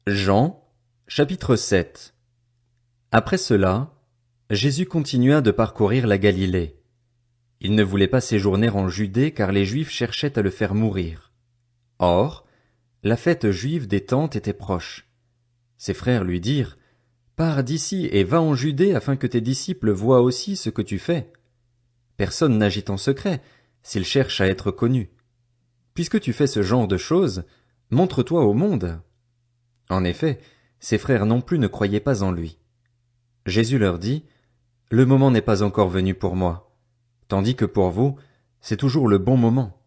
Jean, chapitre 7. Après cela, Jésus continua de parcourir la Galilée. Il ne voulait pas séjourner en Judée car les Juifs cherchaient à le faire mourir. Or, la fête juive des Tentes était proche. Ses frères lui dirent, « Pars d'ici et va en Judée afin que tes disciples voient aussi ce que tu fais. Personne n'agit en secret, s'il cherche à être connu. Puisque tu fais ce genre de choses, montre-toi au monde. » En effet, ses frères non plus ne croyaient pas en lui. Jésus leur dit, « Le moment n'est pas encore venu pour moi, tandis que pour vous, c'est toujours le bon moment.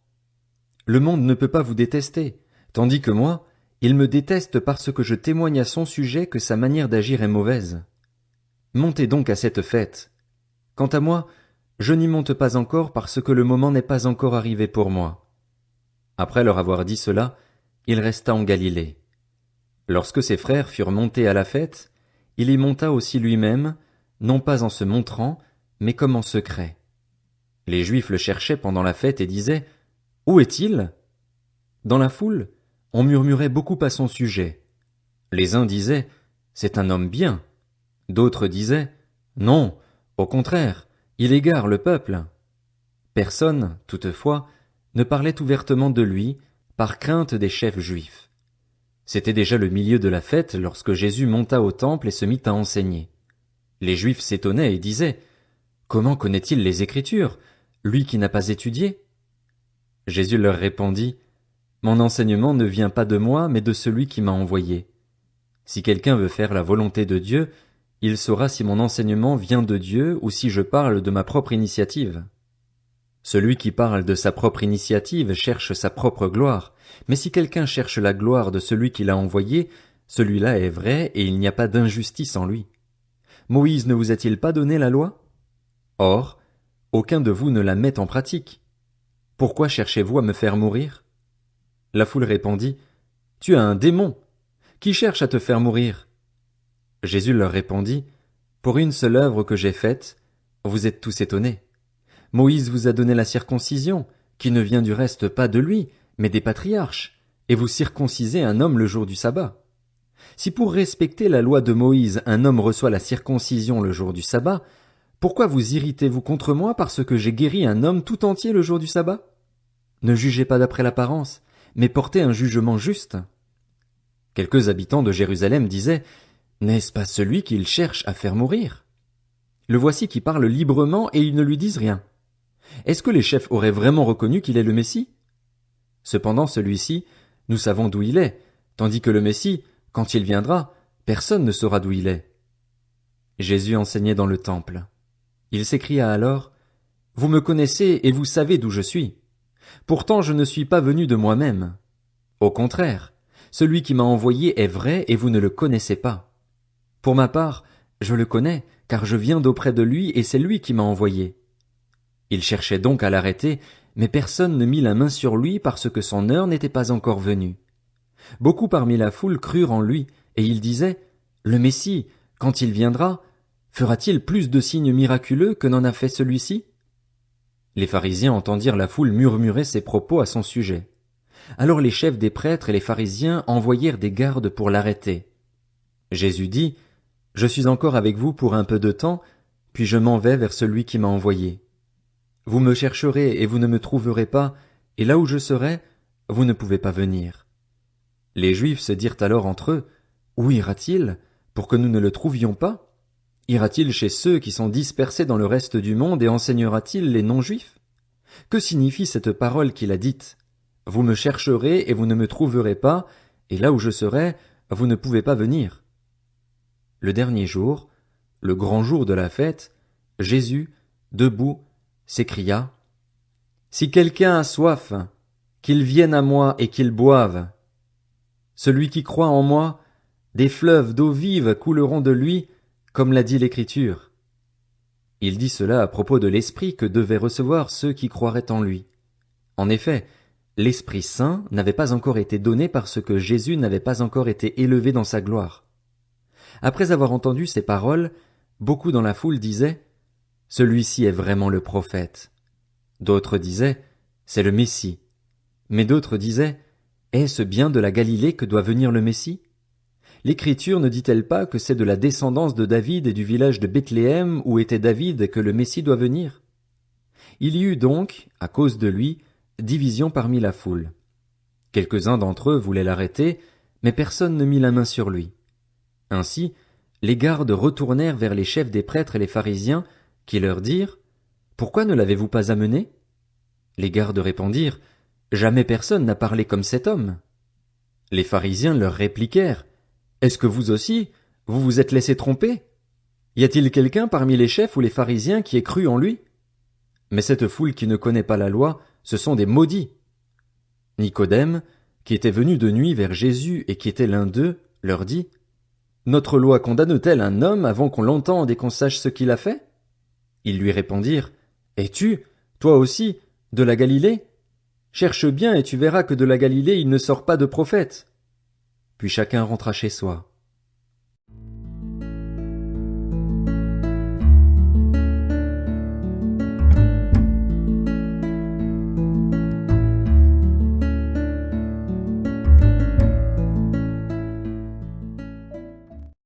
Le monde ne peut pas vous détester, tandis que moi, il me déteste parce que je témoigne à son sujet que sa manière d'agir est mauvaise. Montez donc à cette fête. Quant à moi, je n'y monte pas encore parce que le moment n'est pas encore arrivé pour moi. » Après leur avoir dit cela, il resta en Galilée. Lorsque ses frères furent montés à la fête, il y monta aussi lui-même, non pas en se montrant, mais comme en secret. Les Juifs le cherchaient pendant la fête et disaient, « Où est-il » Dans la foule, on murmurait beaucoup à son sujet. Les uns disaient, « C'est un homme bien ». D'autres disaient, « Non, au contraire, il égare le peuple ». Personne, toutefois, ne parlait ouvertement de lui, par crainte des chefs juifs. C'était déjà le milieu de la fête lorsque Jésus monta au temple et se mit à enseigner. Les Juifs s'étonnaient et disaient, « Comment connaît-il les Écritures, lui qui n'a pas étudié ?» Jésus leur répondit, « Mon enseignement ne vient pas de moi, mais de celui qui m'a envoyé. Si quelqu'un veut faire la volonté de Dieu, il saura si mon enseignement vient de Dieu ou si je parle de ma propre initiative. Celui qui parle de sa propre initiative cherche sa propre gloire, mais si quelqu'un cherche la gloire de celui qui l'a envoyé, celui-là est vrai et il n'y a pas d'injustice en lui. Moïse ne vous a-t-il pas donné la loi? Or, aucun de vous ne la met en pratique. Pourquoi cherchez-vous à me faire mourir? » La foule répondit, « Tu as un démon. Qui cherche à te faire mourir? » Jésus leur répondit, « Pour une seule œuvre que j'ai faite, vous êtes tous étonnés. Moïse vous a donné la circoncision, qui ne vient du reste pas de lui, mais des patriarches, et vous circoncisez un homme le jour du sabbat. Si pour respecter la loi de Moïse un homme reçoit la circoncision le jour du sabbat, pourquoi vous irritez-vous contre moi parce que j'ai guéri un homme tout entier le jour du sabbat? Ne jugez pas d'après l'apparence, mais portez un jugement juste. » Quelques habitants de Jérusalem disaient, « N'est-ce pas celui qu'il cherche à faire mourir? Le voici qui parle librement et ils ne lui disent rien. Est-ce que les chefs auraient vraiment reconnu qu'il est le Messie? Cependant celui-ci, nous savons d'où il est, tandis que le Messie, quand il viendra, personne ne saura d'où il est. » Jésus enseignait dans le temple. Il s'écria alors, « Vous me connaissez et vous savez d'où je suis. Pourtant je ne suis pas venu de moi-même. Au contraire, celui qui m'a envoyé est vrai et vous ne le connaissez pas. Pour ma part, je le connais, car je viens d'auprès de lui et c'est lui qui m'a envoyé. » Il cherchait donc à l'arrêter, mais personne ne mit la main sur lui parce que son heure n'était pas encore venue. Beaucoup parmi la foule crurent en lui, et ils disaient, « Le Messie, quand il viendra, fera-t-il plus de signes miraculeux que n'en a fait celui-ci » Les pharisiens entendirent la foule murmurer ces propos à son sujet. Alors les chefs des prêtres et les pharisiens envoyèrent des gardes pour l'arrêter. Jésus dit, « Je suis encore avec vous pour un peu de temps, puis je m'en vais vers celui qui m'a envoyé. Vous me chercherez et vous ne me trouverez pas, et là où je serai, vous ne pouvez pas venir. » Les Juifs se dirent alors entre eux, « Où ira-t-il, pour que nous ne le trouvions pas? Ira-t-il chez ceux qui sont dispersés dans le reste du monde et enseignera-t-il les non-juifs? Que signifie cette parole qu'il a dite? Vous me chercherez et vous ne me trouverez pas, et là où je serai, vous ne pouvez pas venir. » Le dernier jour, le grand jour de la fête, Jésus, debout, s'écria, « Si quelqu'un a soif, qu'il vienne à moi et qu'il boive. Celui qui croit en moi, des fleuves d'eau vive couleront de lui, comme l'a dit l'Écriture. » Il dit cela à propos de l'Esprit que devaient recevoir ceux qui croiraient en lui. En effet, l'Esprit Saint n'avait pas encore été donné parce que Jésus n'avait pas encore été élevé dans sa gloire. Après avoir entendu ces paroles, beaucoup dans la foule disaient, « Celui-ci est vraiment le prophète. » D'autres disaient, « C'est le Messie. » Mais d'autres disaient, « Est-ce bien de la Galilée que doit venir le Messie? l'Écriture ne dit-elle pas que c'est de la descendance de David et du village de Bethléem où était David que le Messie doit venir? Il y eut donc, à cause de lui, division parmi la foule. Quelques-uns d'entre eux voulaient l'arrêter, mais personne ne mit la main sur lui. Ainsi, les gardes retournèrent vers les chefs des prêtres et les pharisiens, qui leur dirent: « Pourquoi ne l'avez-vous pas amené ?» Les gardes répondirent: « Jamais personne n'a parlé comme cet homme. » Les pharisiens leur répliquèrent: « Est-ce que vous aussi, vous vous êtes laissé tromper? Y a-t-il quelqu'un parmi les chefs ou les pharisiens qui ait cru en lui? Mais cette foule qui ne connaît pas la loi, ce sont des maudits. » Nicodème, qui était venu de nuit vers Jésus et qui était l'un d'eux, leur dit: « Notre loi condamne-t-elle un homme avant qu'on l'entende et qu'on sache ce qu'il a fait? » Ils lui répondirent: « Es-tu, toi aussi, de la Galilée? Cherche bien et tu verras que de la Galilée il ne sort pas de prophète. » Puis chacun rentra chez soi.